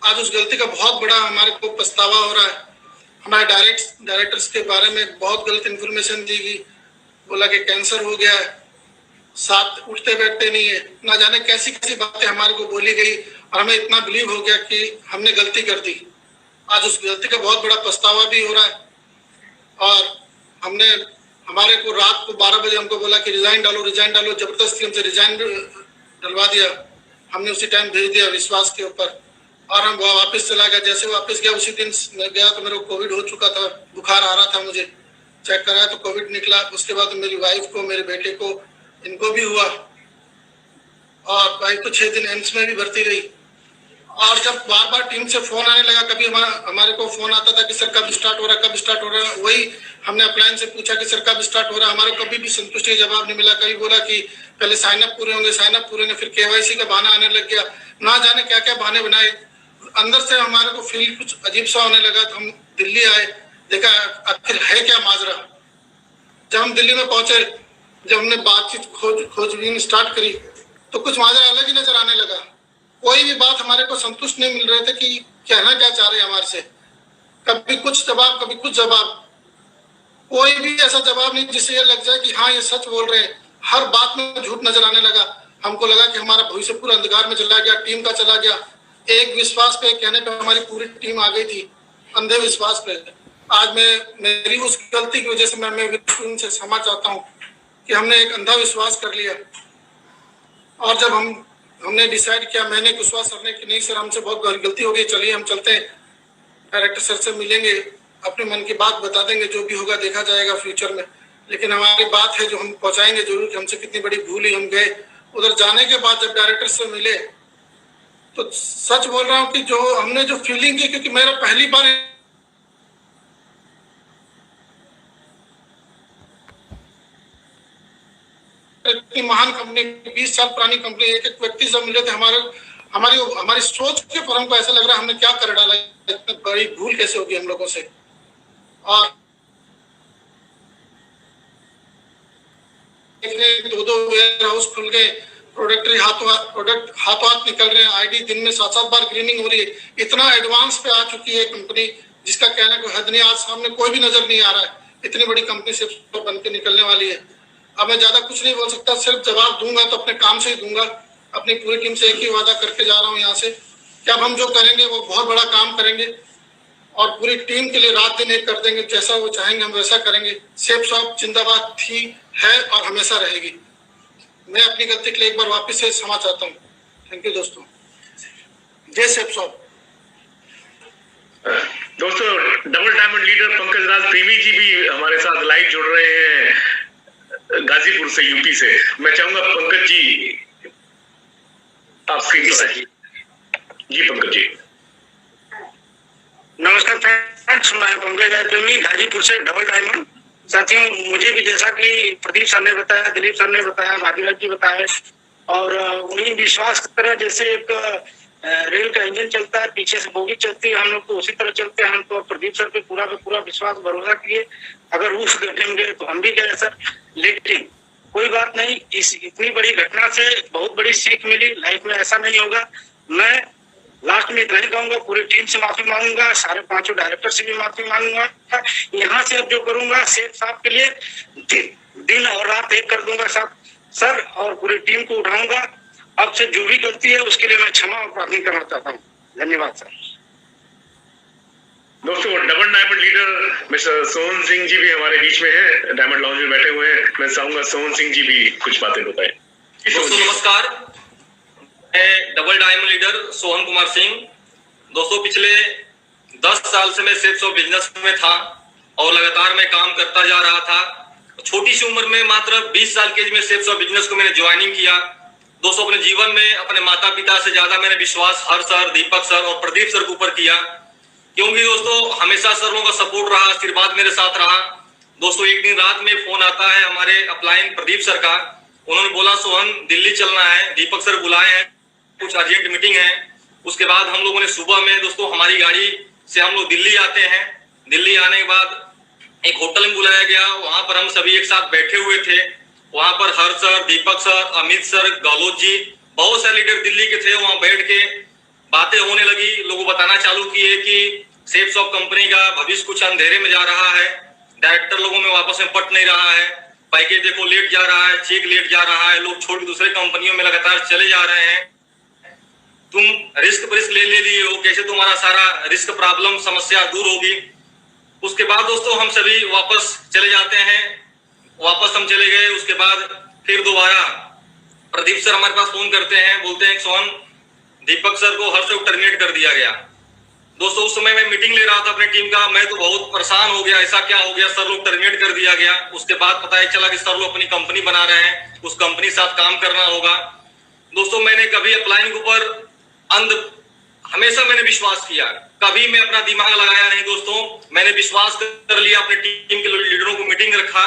आज उस गलती का बहुत बड़ा हमारे को पछतावा हो रहा है। हमारे डायरेक्टर्स के बारे में बहुत गलत इन्फॉर्मेशन दी गई, बोला कि कैंसर हो गया है, साथ उठते बैठते नहीं है, ना जाने कैसी कैसी बातें हमारे को बोली गई और हमें इतना बिलीव हो गया कि हमने गलती कर दी। आज उस गलती का बहुत बड़ा पछतावा भी हो रहा है। और हमारे को रात को 12 बजे हमको बोला कि रिजाइन डालो, जबरदस्ती हमसे रिजाइन डलवा दिया। हमने उसी टाइम भेज दिया विश्वास के ऊपर और हम वापस चला गया। जैसे वापस गया उसी दिन मैं गया तो मेरे को कोविड हो चुका था, बुखार आ रहा था, मुझे चेक कराया तो कोविड निकला। उसके बाद मेरी वाइफ को, मेरे बेटे को, इनको भी हुआ और वाइफ तो 6 दिन एम्स में भी भर्ती रही। और जब बार बार टीम से फोन आने लगा, कभी हमारे को फोन आता था कि सर कब स्टार्ट हो रहा है, वही हमने अपलाइन से पूछा कि सर कब स्टार्ट हो रहा है, हमारे को कभी भी संतुष्टि जवाब नहीं मिला। कभी बोला कि पहले साइन अप पूरे होंगे, फिर केवाईसी का बहाना आने लग गया, ना जाने क्या क्या बहाने बनाए। अंदर से हमारे को फील कुछ अजीब सा होने लगा। तो हम दिल्ली आए, देखा आखिर है क्या माजरा। जब हम दिल्ली में पहुंचे, जब हमने बातचीत खोजबीन स्टार्ट करी तो कुछ माजरा अलग ही नजर आने लगा। कोई भी बात हमारे को संतुष्ट नहीं मिल रहे थे कि कहना क्या चाह रहे हैं हमारे से। कभी कुछ जवाब, कभी कुछ जवाब, कोई भी ऐसा जवाब नहीं जिससे ये लग जाए कि हाँ ये सच बोल रहे हैं। हर बात में झूठ नजर आने लगा। हमको लगा कि हमारा भविष्य पूरा अंधकार में चला गया, टीम का चला गया। एक विश्वास पे, कहने पे हमारी पूरी टीम आ गई थी, अंधे विश्वास पे। आज मेरी उस गलती की वजह से मैं उनसे क्षमा चाहता हूँ कि हमने एक अंधा विश्वास कर लिया। और जब हमने डिसाइड किया, मैंने विश्वास करने की नहीं सर हमसे बहुत गलती हो गई, चलिए हम चलते हैं, डायरेक्टर सर से मिलेंगे, अपने मन की बात बता देंगे, जो भी होगा देखा जाएगा फ्यूचर में। लेकिन हमारी बात है जो हम पहुंचाएंगे जरूर कि हमसे कितनी बड़ी भूल ही हम गए। उधर जाने के बाद जब डायरेक्टर से मिले तो सच बोल रहा हूँ कि जो हमने जो फीलिंग की, क्योंकि मेरा पहली बार इतनी महान कंपनी, 20 साल पुरानी कंपनी, एक व्यक्ति से मिले थे, हमारी सोच के पर हमको ऐसा लग रहा है हमने क्या कर डाला, इतनी बड़ी भूल कैसे होगी हम लोगों से। और 2 वेयर हाउस खुल गए, प्रोडक्ट हाथों हाथ निकल रहे हैं। आईडी दिन में 7-7 बार ग्रीनिंग हो रही है। इतना एडवांस पे आ चुकी है कंपनी जिसका कहना कोई हद नहीं। आज सामने कोई भी नजर नहीं आ रहा है, इतनी बड़ी कंपनी से बन के निकलने वाली है। अब मैं ज्यादा कुछ नहीं बोल सकता, सिर्फ जवाब दूंगा तो अपने काम से ही दूंगा। अपनी पूरी टीम से एक ही वादा करके जा रहा हूँ यहाँ से कि अब हम जो करेंगे वो बहुत बड़ा काम करेंगे और पूरी टीम के लिए रात दिन एक कर देंगे। जैसा वो चाहेंगे हम वैसा करेंगे। सेफ शॉप जिंदाबाद थी, है और हमेशा रहेगी। मैं अपनी गलती के लिए एक बार वापस से क्षमा चाहता हूँ। थैंक यू दोस्तों। जय सेफ शॉप।
दोस्तों, डबल डायमंड लीडर पंकज राज प्रेमी जी भी हमारे साथ लाइव जुड़ रहे हैं गाजीपुर से, यूपी से। मैं चाहूंगा पंकज जी आप स्क्रीन पर आइए। जी पंकज जी।
नमस्कार फ्रेंड्स, मैं पंकज राज प्रेमी गाजीपुर से, डबल डायमंड। साथियों, मुझे भी जैसा कि प्रदीप सर ने बताया, दिलीप सर ने बताया, भागीरथ जी बताया और उन्हीं विश्वास की तरह जैसे एक रेल का इंजन चलता है, पीछे से बोगी चलती है, हम लोग तो उसी तरह चलते हैं। हम तो प्रदीप सर पे पूरा विश्वास भरोसा किए। अगर उस गड्ढे में गए तो हम भी गए सर, लेकिन कोई बात नहीं। इस इतनी बड़ी घटना से बहुत बड़ी सीख मिली। लाइफ में ऐसा नहीं होगा। मैं लास्ट में इतना ही कहूंगा, पूरी टीम से माफी मांगूंगा, सारे 5 डायरेक्टर से भी माफी मांगूंगा। यहाँ से अब जो करूंगा सेफ साहब के लिए दिन और रात एक कर दूंगा सर, और पूरी टीम को उठाऊंगा। अब से जो भी गलती है उसके लिए मैं क्षमा और प्रार्थना करना चाहता हूँ। धन्यवाद सर।
दोस्तों, double diamond leader mister Sohan Singh ji भी हमारे बीच में है, डायमंड लाउंज में बैठे हुए हैं। मैं चाहूंगा सोहन सिंह जी भी कुछ बातें बताएं।
दोस्तों नमस्कार, मैं double diamond leader Sohan Kumar Singh. दोस्तों, पिछले 10 साल से मैं सेफ शॉप बिजनेस में था और लगातार मैं काम करता जा रहा था। छोटी सी उम्र में मात्र 20 साल की एज में सेफ शॉप बिजनेस को मैंने ज्वाइनिंग किया। दोस्तों, अपने जीवन में अपने माता पिता से ज्यादा मैंने विश्वास हर सर, दीपक सर और प्रदीप सर के ऊपर किया, क्योंकि दोस्तों हमेशा सर लोगों का सपोर्ट रहा, आशीर्वाद मेरे साथ रहा। दोस्तों, एक दिन रात में फोन आता है हमारे अपलाइन प्रदीप सर का। उन्होंने बोला सोहन दिल्ली चलना है, दीपक सर बुलाए हैं, कुछ अर्जेंट मीटिंग है। उसके बाद हम लोगों ने सुबह में दोस्तों हमारी गाड़ी से हम लोग दिल्ली आते हैं। दिल्ली आने के बाद एक होटल में बुलाया गया, वहां पर हम सभी एक साथ बैठे हुए थे। वहां पर हर सर, दीपक सर, अमित सर, गहलोत जी, बहुत सारे लीडर दिल्ली के थे। वहां बैठ के बातें होने लगी। लोगों बताना चालू किए कि सेफ शॉप कंपनी का भविष्य कुछ अंधेरे में जा रहा है। डायरेक्टर लोगों में वापस में पट नहीं रहा है, पैकेज देखो लेट जा रहा है, चेक लेट जा रहा है, लोग छोड़ के दूसरे कंपनियों में लगातार चले जा रहे हैं। तुम रिस्क ले लिए हो, कैसे तुम्हारा सारा रिस्क प्रॉब्लम समस्या दूर होगी। उसके बाद दोस्तों हम सभी वापस चले जाते हैं। वापस हम चले गए। उसके बाद फिर दोबारा प्रदीप सर हमारे पास फोन करते हैं, बोलते हैं सोहन दीपक सर को हर से टर्मिनेट कर दिया गया। दोस्तों, उस समय मैं मीटिंग ले रहा था अपनी टीम का। मैं तो बहुत परेशान हो गया, ऐसा क्या हो गया, सर लोग टर्मिनेट कर दिया गया। उसके बाद पता चला कि सर लोग अपनी कंपनी बना रहे हैं, उस कंपनी के साथ काम करना होगा। दोस्तों, मैंने कभी अपलाइन के ऊपर हमेशा मैंने विश्वास किया, कभी मैं अपना दिमाग लगाया नहीं। दोस्तों, मैंने विश्वास कर लिया, अपनी टीम के लीडरों को मीटिंग रखा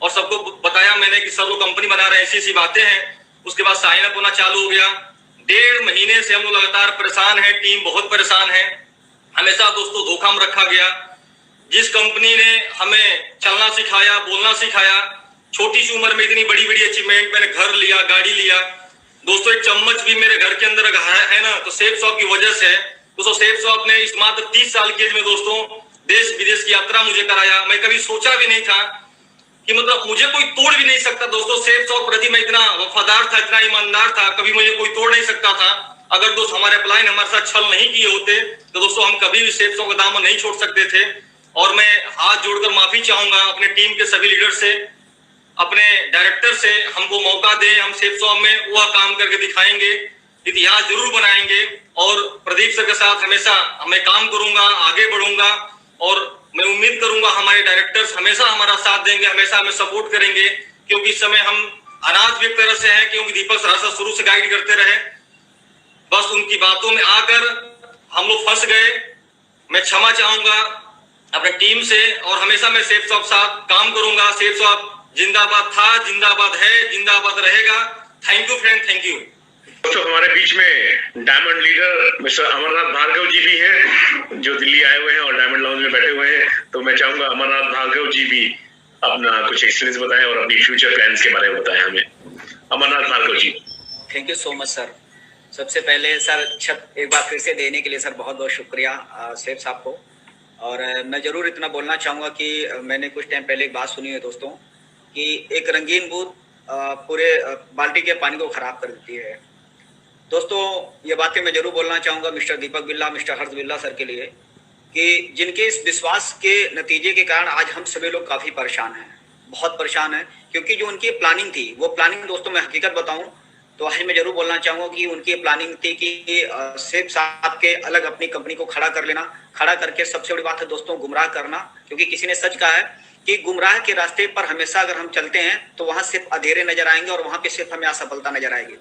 और सबको बताया मैंने कि सब लोग कंपनी बना रहे हैं, ऐसी बातें हैं। उसके बाद साइन अप होना चालू हो गया। 1.5 महीने से हम लोग लगातार परेशान है, टीम बहुत परेशान है। हमेशा दोस्तों धोखा में रखा गया। जिस कंपनी ने हमें चलना सिखाया, बोलना सिखाया, छोटी सी उम्र में इतनी बड़ी बड़ी अचीवमेंट, मैंने घर लिया, गाड़ी लिया। दोस्तों, एक चम्मच भी मेरे घर के अंदर है ना, तो सेफ शॉप की वजह से। दोस्तों, सेफ शॉप ने इस मात्र 30 साल की एज में दोस्तों देश विदेश की यात्रा मुझे कराया। मैं कभी सोचा भी नहीं था कि मतलब मुझे कोई तोड़ भी नहीं सकता। दोस्तों, सेफ शॉप प्रति मैं इतना वफादार था, इतना ईमानदार था, कभी मुझे कोई तोड़ नहीं सकता था। अगर दोस्त हमारे अपलाइन हमारे साथ छल नहीं किए होते तो दोस्तों हम कभी भी सेफ शॉप का दामन नहीं छोड़ सकते थे। और मैं हाथ जोड़कर माफी चाहूंगा अपने टीम के सभी लीडर से, अपने डायरेक्टर से। हमको मौका दे, हम सेफ शॉप में वह काम करके दिखाएंगे, इतिहास जरूर बनाएंगे। और प्रदीप सर के साथ हमेशा मैं काम करूंगा, आगे बढ़ूंगा और मैं उम्मीद करूंगा हमारे डायरेक्टर्स हमेशा हमारा साथ देंगे, हमेशा हमें सपोर्ट करेंगे, क्योंकि इस समय हम अनाथ भी एक तरह से हैं, क्योंकि दीपक सर शुरू से गाइड करते रहे। बस उनकी बातों में आकर हम लोग फंस गए। मैं क्षमा चाहूंगा अपने टीम से और हमेशा मैं सेफ शॉप साथ काम करूंगा। सेफ शॉप जिंदाबाद था, जिंदाबाद है, जिंदाबाद रहेगा। Thank you friend, thank you.
दोस्तों, हमारे बीच में diamond leader mister Amarnath Bhargava ji भी हैं, जो दिल्ली आए हुए हैं और डायमंड लाउंज में बैठे हुए हैं। तो मैं चाहूंगा अमरनाथ भार्गव जी भी अपना कुछ एक्सपीरियंस बताएं और अपनी फ्यूचर प्लान्स के बारे में बताएं हमें। Amarnath Bhargava ji.
Thank you so much sir. सबसे पहले सर एक बार फिर से देने के लिए सर बहुत बहुत शुक्रिया सेफ साहब को। और मैं ज़रूर इतना बोलना चाहूँगा कि मैंने कुछ टाइम पहले एक बात सुनी है दोस्तों कि एक रंगीन बूंद पूरे बाल्टी के पानी को ख़राब कर देती है। दोस्तों ये बातें मैं ज़रूर बोलना चाहूँगा मिस्टर दीपक बिरला, मिस्टर हर्ष बिरला सर के लिए कि जिनके इस विश्वास के नतीजे के कारण आज हम सभी लोग काफ़ी परेशान हैं, बहुत परेशान हैं। क्योंकि जो उनकी प्लानिंग थी वो प्लानिंग दोस्तों मैं हकीकत बताऊं तो आज मैं जरूर बोलना चाहूंगा कि उनकी प्लानिंग थी कि सेफ साहब के अलग अपनी कंपनी को खड़ा कर लेना, खड़ा करके सबसे बड़ी बात है दोस्तों गुमराह करना। क्योंकि किसी ने सच कहा है कि गुमराह के रास्ते पर हमेशा अगर हम चलते हैं तो वहां सिर्फ अंधेरे नजर आएंगे और वहां पे सिर्फ हमें असफलता नजर आएगी।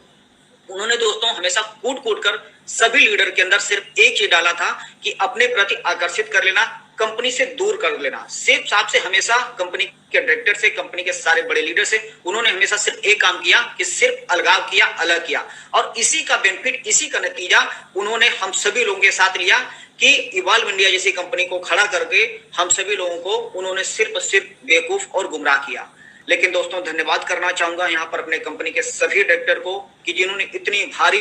उन्होंने दोस्तों हमेशा कूट कूट कर सभी लीडर के अंदर सिर्फ एक चीज डाला था कि अपने प्रति आकर्षित कर लेना, कंपनी से दूर कर लेना। सेफ साहब से हमेशा कंपनी के डायरेक्टर से, कंपनी के सारे बड़े लीडर से उन्होंने हमेशा सिर्फ एक काम किया कि सिर्फ अलगाव किया, अलग किया। और इसी का बेनिफिट, इसी का नतीजा उन्होंने हम सभी लोगों के साथ लिया कि इवॉल्व इंडिया जैसी कंपनी को खड़ा करके हम सभी लोगों को उन्होंने सिर्फ बेवकूफ और गुमराह किया। लेकिन दोस्तों धन्यवाद करना चाहूंगा यहाँ पर अपने कंपनी के सभी डायरेक्टर को कि जिन्होंने इतनी भारी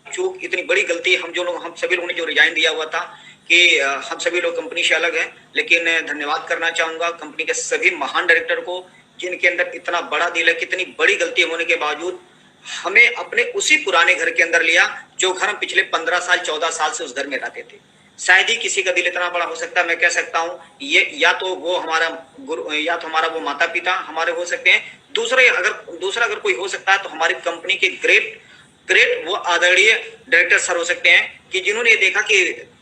चूक, इतनी बड़ी गलती, हम सभी लोगों ने जो रिजाइन दिया हुआ था कि हम सभी लोग कंपनी से अलग हैं। लेकिन धन्यवाद करना चाहूंगा कंपनी के सभी महान डायरेक्टर को जिनके अंदर इतना बड़ा दिल है, कितनी बड़ी गलती होने के बावजूद हमें अपने उसी पुराने घर के अंदर लिया जो घर हम पिछले 15 साल 14 साल से उस घर में रहते थे। शायद ही किसी का दिल इतना बड़ा हो सकता है। मैं कह सकता हूँ ये या तो वो हमारा गुरु, या तो हमारा वो माता पिता हमारे हो सकते हैं, दूसरा अगर कोई हो सकता है तो हमारी कंपनी के ग्रेट वो आदरणीय डायरेक्टर सर हो सकते हैं कि जिन्होंने ये देखा कि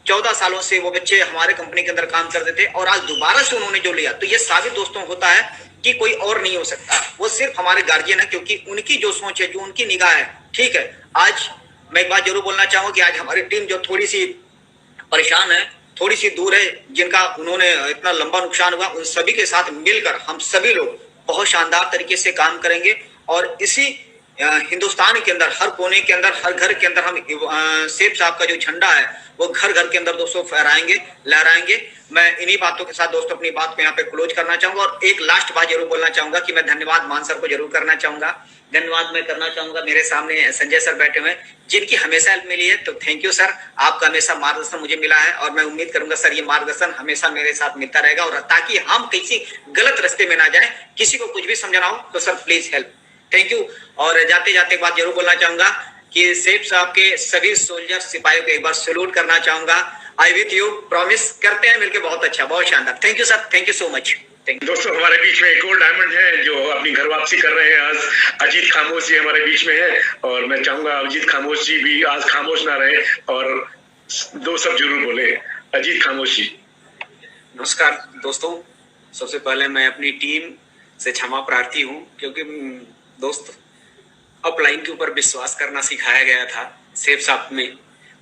14 सालों से वो बच्चे हमारे कंपनी के अंदर काम करते थे और आज दोबारा से उन्होंने जो लिया। तो ये साबित दोस्तों होता है कि कोई और नहीं हो सकता, वो सिर्फ हमारे गार्जियन है। क्योंकि उनकी जो सोच है, जो उनकी निगाह है, ठीक है। आज मैं एक बात जरूर बोलना चाहूंगा कि आज हमारी टीम जो थोड़ी सी परेशान है, थोड़ी सी दूर है, जिनका उन्होंने इतना लंबा नुकसान हुआ, उन सभी के साथ मिलकर हम सभी लोग बहुत शानदार तरीके से काम करेंगे और इसी हिंदुस्तान के अंदर हर कोने के अंदर, हर घर के अंदर हम सेफ साहब का जो झंडा है वो घर घर के अंदर दोस्तों फहराएंगे, लहराएंगे। मैं इन्हीं बातों के साथ दोस्तों अपनी बात को यहाँ पे क्लोज करना चाहूंगा और एक लास्ट बात जरूर बोलना चाहूंगा कि मैं धन्यवाद मान सर को जरूर करना चाहूंगा। धन्यवाद मैं करना चाहूंगा मेरे सामने संजय सर बैठे हुए जिनकी हमेशा हेल्प मिली है। तो थैंक यू सर, आपका हमेशा मार्गदर्शन मुझे मिला है और मैं उम्मीद करूंगा सर ये मार्गदर्शन हमेशा मेरे साथ मिलता रहेगा और ताकि हम किसी गलत रास्ते में ना जाए। किसी को कुछ भी समझना हो तो sir please help. Thank you. और जाते जाते एक बात जरूर बोलना चाहूंगा कि सेफ साहब के सभी सोल्जर सिपाहियों को एक बार सैल्यूट करना चाहूंगा। आई विथ यू, प्रॉमिस करते हैं मिलकर बहुत अच्छा, बहुत शानदार। Thank you sir, thank you so much.
दोस्तों हमारे बीच में एक और डायमंड है जो अपनी घर वापसी कर रहे हैं आज। अजीत खामोश जी हमारे बीच में है और मैं चाहूंगा अजीत खामोश जी भी आज खामोश ना रहे और दो सब जरूर बोले। अजीत खामोश जी।
नमस्कार दोस्तों, सबसे पहले मैं अपनी टीम से क्षमा प्रार्थी हूँ क्योंकि दोस्त अपलाइन के ऊपर विश्वास करना सिखाया गया था सेफ साहब में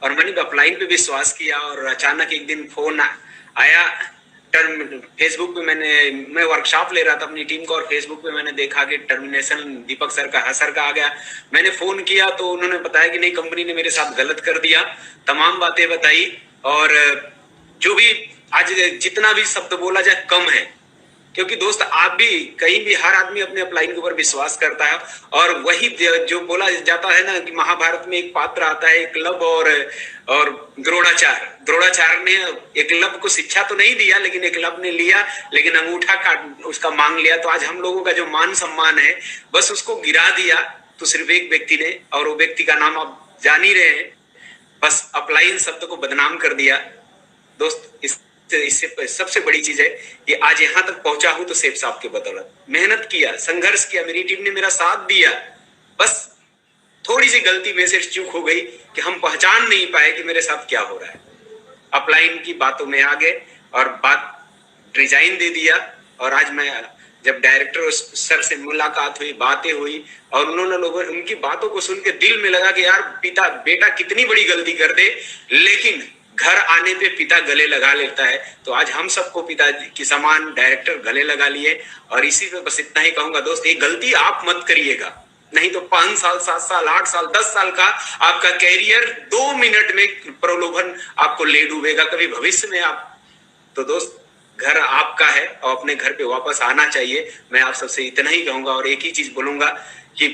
और मैंने अपलाइन पे विश्वास किया और अचानक एक दिन फोन आया फेसबुक पे। मैं वर्कशॉप ले रहा था अपनी टीम को और फेसबुक पे मैंने देखा कि टर्मिनेशन दीपक सर का, सर का आ गया। मैंने फोन किया तो उन्होंने बताया कि नहीं, कंपनी ने मेरे साथ गलत कर दिया, तमाम बातें बताई और जो भी आज जितना भी शब्द बोला जाए कम है। क्योंकि दोस्त आप भी कहीं भी, हर आदमी अपने अपलाइन के ऊपर विश्वास करता है और वही जो बोला जाता है ना कि महाभारत में एक पात्र आता है एकलव्य और द्रोणाचार्य ने एकलव्य को शिक्षा तो नहीं दिया लेकिन एकलव्य ने लिया, लेकिन अंगूठा काट उसका मांग लिया। तो आज हम लोगों का जो मान सम्मान है बस उसको गिरा दिया तो सिर्फ एक व्यक्ति ने, और वो व्यक्ति का नाम आप जान ही रहे हैं, बस अपलाइन शब्द को बदनाम कर दिया। दोस्त इससे सबसे बड़ी चीज है कि आज यहाँ तक पहुंचा हूं तो सेफ साहब के बदौलत। मेहनत किया, संघर्ष किया, मेरी टीम ने मेरा साथ दिया। बस थोड़ी सी गलती में से चूक हो गई कि हम पहचान नहीं पाए कि मेरे साथ क्या हो रहा है। अपलाइन की बातों में आ गए और बात रिजाइन दे दिया। और आज मैं जब डायरेक्टर सर से मुलाकात हुई, बातें हुई और उन्होंने उनकी बातों को सुन के दिल में लगा कि यार बेटा कितनी बड़ी गलती कर दे लेकिन घर आने पे पिता गले लगा लेता है। तो आज हम सबको पिता की समान डायरेक्टर गले लगा लिए और इसी पे बस इतना ही कहूंगा दोस्त, ये गलती आप मत करिएगा, नहीं तो 5 साल 7 साल 8 साल 10 साल का आपका कैरियर 2 मिनट में प्रलोभन आपको ले डूबेगा कभी भविष्य में आप। तो दोस्त घर आपका है और अपने घर पे वापस आना चाहिए। मैं आप सबसे इतना ही कहूंगा और एक ही चीज बोलूंगा कि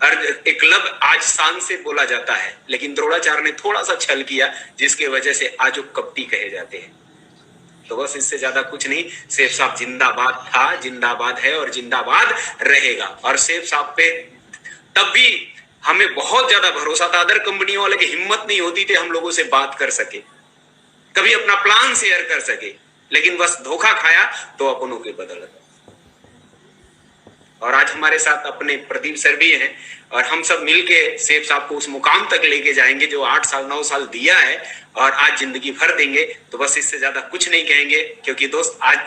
और एक क्लब आज शान से बोला जाता है, लेकिन द्रोणाचार्य ने थोड़ा सा छल किया जिसकी वजह से आज वो कपटी कहे जाते हैं। तो बस इससे ज्यादा कुछ नहीं। सैफ साहब जिंदाबाद था, जिंदाबाद है और जिंदाबाद रहेगा। और सैफ साहब पे तब भी हमें बहुत ज्यादा भरोसा था। अदर कंपनियों वाले की हिम्मत नहीं होती थी हम लोगों से बात कर सके, कभी अपना प्लान शेयर कर सके, लेकिन बस धोखा खाया तो अपनों के बदल। और आज हमारे साथ अपने प्रदीप सर भी हैं और हम सब मिलके सैफ साहब को उस मुकाम तक लेके जाएंगे जो 8 साल 9 साल दिया है और आज जिंदगी भर देंगे। तो बस इससे ज्यादा कुछ नहीं कहेंगे, क्योंकि दोस्त आज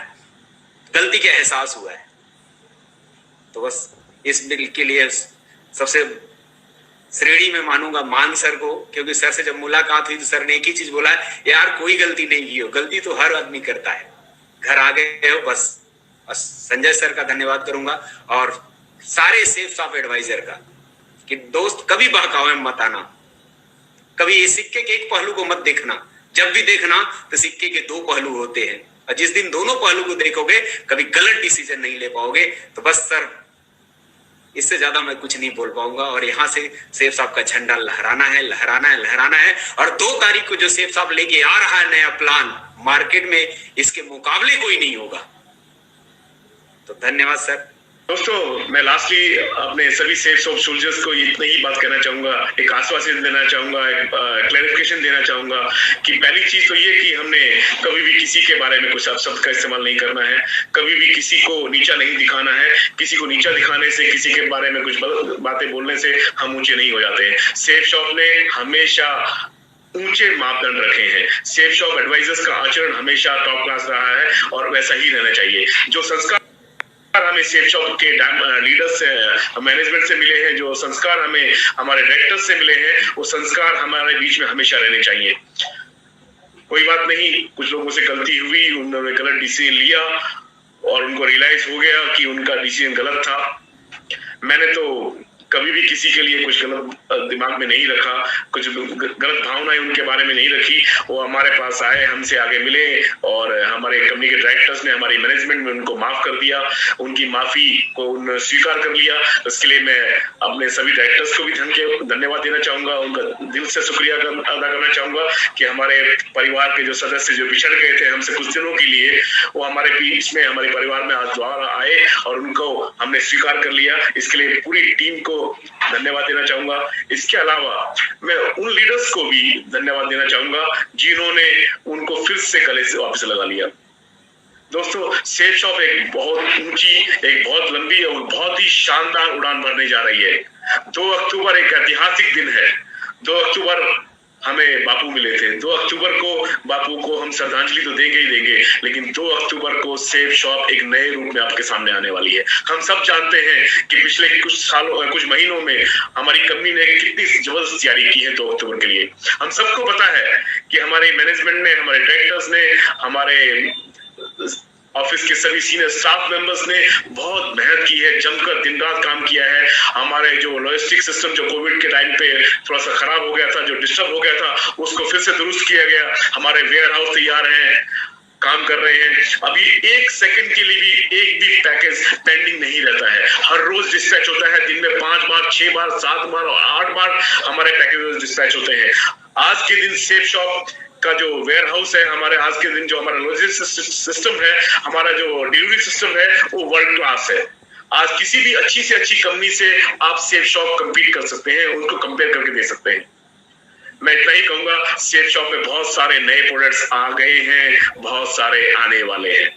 गलती का एहसास हुआ है। तो बस इस बिल के लिए सबसे श्रेणी में मानूंगा मान सर को, क्योंकि सर से जब मुलाकात हुई तो सर ने एक ही चीज बोला, यार कोई गलती नहीं की हो, गलती तो हर आदमी करता है, घर आ गए हो बस। संजय सर का धन्यवाद करूंगा और सारे सैफ साहब एडवाइजर का कि दोस्त कभी बहकावे मत आना, कभी इस सिक्के के एक पहलू को मत देखना। जब भी देखना तो सिक्के के 2 पहलू होते हैं और जिस दिन दोनों पहलू को देखोगे कभी गलत डिसीजन नहीं ले पाओगे। तो बस सर इससे ज्यादा मैं कुछ नहीं बोल पाऊंगा। और यहाँ से सैफ साहब का झंडा लहराना है, लहराना है, लहराना है। और 2 तारीख को जो सैफ साहब लेके आ रहा है नया प्लान, मार्केट में इसके मुकाबले कोई नहीं होगा। तो धन्यवाद सर।
दोस्तों, मैं लास्टली अपने सभी सैफ साहब सोल्जर्स को इतनी ही बात कहना चाहूंगा, एक आश्वासन देना चाहूंगा, एक क्लैरिफिकेशन देना चाहूंगा कि पहली चीज तो ये कि हमने कभी भी किसी के बारे में कुछ शब्द का इस्तेमाल नहीं करना है, कभी भी किसी को नीचा नहीं दिखाना है। किसी को नीचा दिखाने से, किसी के बारे में कुछ बातें बोलने से हम ऊंचे नहीं हो जाते हैं। सैफ साहब ने हमेशा ऊंचे मापदंड रखे हैं। सैफ साहब एडवाइजर्स का आचरण हमेशा टॉप क्लास रहा है और वैसा ही रहना चाहिए। जो संस्कार हमें सैफ साहब के लीडर्स से, मैनेजमेंट से मिले हैं, जो संस्कार हमें हमारे डायरेक्टर्स से मिले हैं, वो संस्कार हमारे बीच में हमेशा रहने चाहिए। कोई बात नहीं, कुछ लोगों से गलती हुई, उन्होंने गलत डिसीजन लिया और उनको रियलाइज हो गया कि उनका डिसीजन गलत था। मैंने तो कभी भी किसी के लिए कुछ गलत दिमाग में नहीं रखा, कुछ गलत भावनाएं उनके बारे में नहीं रखी। वो हमारे पास आए, हमसे आगे मिले और हमारे कंपनी के डायरेक्टर्स ने, हमारी मैनेजमेंट में उनको माफ कर दिया, उनकी माफी को उन्होंने स्वीकार कर लिया। इसके लिए मैं अपने सभी डायरेक्टर्स को भी धन्यवाद देना चाहूंगा, उनका दिल से शुक्रिया अदा करना चाहूंगा कि हमारे परिवार के जो सदस्य जो बिछड़ गए थे हमसे कुछ दिनों के लिए, वो हमारे बीच में, हमारे परिवार में आज दोबारा आए और उनको हमने स्वीकार कर लिया। इसके लिए पूरी टीम को धन्यवाद देना चाहूंगा। इसके अलावा मैं उन लीडर्स को भी धन्यवाद देना चाहूंगा जिन्होंने उनको फिर से गले से वापस लगा लिया। दोस्तों, सैफ साहब एक बहुत ऊंची, एक बहुत लंबी और बहुत ही शानदार उड़ान भरने जा रही है। 2 अक्टूबर एक ऐतिहासिक दिन है। 2 अक्टूबर हमें बापू मिले थे। 2 अक्टूबर को बापू को हम श्रद्धांजलि तो देंगे ही देंगे, लेकिन 2 अक्टूबर को सैफ साहब एक नए रूप में आपके सामने आने वाली है। हम सब जानते हैं कि पिछले कुछ महीनों में हमारी कंपनी ने कितनी जबरदस्त तैयारी की है 2 अक्टूबर के लिए। हम सबको पता है कि हमारे मैनेजमेंट ने, हमारे डायरेक्टर्स ने, हमारे ऑफिस के सभी सीनियर स्टाफ मेंबर्स ने बहुत मेहनत की है, जमकर दिन रात काम किया है। हमारे जो लॉजिस्टिक सिस्टम जो कोविड के टाइम पे थोड़ा सा खराब हो गया था, जो डिस्टर्ब हो गया था, उसको फिर से दुरुस्त किया गया। हमारे वेयर हाउस तैयार हैं, काम कर रहे हैं। अभी 1 सेकंड के लिए भी एक भी पैकेज पेंडिंग नहीं रहता है। हर रोज डिस्पैच होता है, दिन में 5 बार, 6 बार, 7 बार और 8 बार हमारे पैकेज डिस्पैच होते हैं। आज के दिन सैफ साहब का जो वेयर हाउस है, हमारे आज के दिन जो हमारा लॉजिस्टिक सिस्टम है, हमारा जो डिलीवरी सिस्टम है, वो वर्ल्ड क्लास है। आज किसी भी अच्छी से अच्छी कंपनी से आप सैफ साहब कंपीट कर सकते हैं, उनको कंपेयर करके दे सकते हैं। मैं इतना ही कहूंगा, सैफ साहब में बहुत सारे नए प्रोडक्ट्स आ गए हैं, बहुत सारे आने वाले हैं।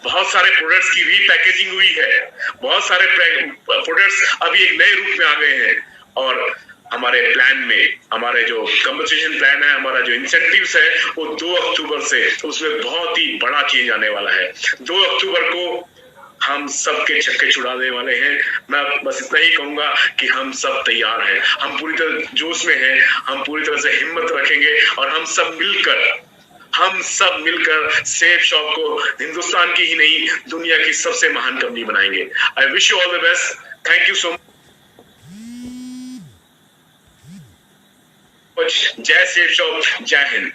बहुत सारे प्रोडक्ट्स की रीपैकेजिंग हुई है, बहुत सारे प्रोडक्ट्स अभी एक नए रूप में आ गए हैं। और हमारे प्लान में, हमारे जो कंपनसेशन प्लान है, हमारा जो इंसेंटिव्स है, वो 2 अक्टूबर से उसमें बहुत ही बड़ा चेंज आने वाला है। 2 अक्टूबर को हम सबके छक्के छुड़ाने वाले हैं। मैं बस इतना ही कहूंगा कि हम सब तैयार हैं, हम पूरी तरह जोश में हैं, हम पूरी तरह से हिम्मत रखेंगे और हम सब मिलकर सैफ साहब को हिंदुस्तान की ही नहीं, दुनिया की सबसे महान कंपनी बनाएंगे। I wish you all the best. Thank you so much. जय सैफ साहब, जय हिंद।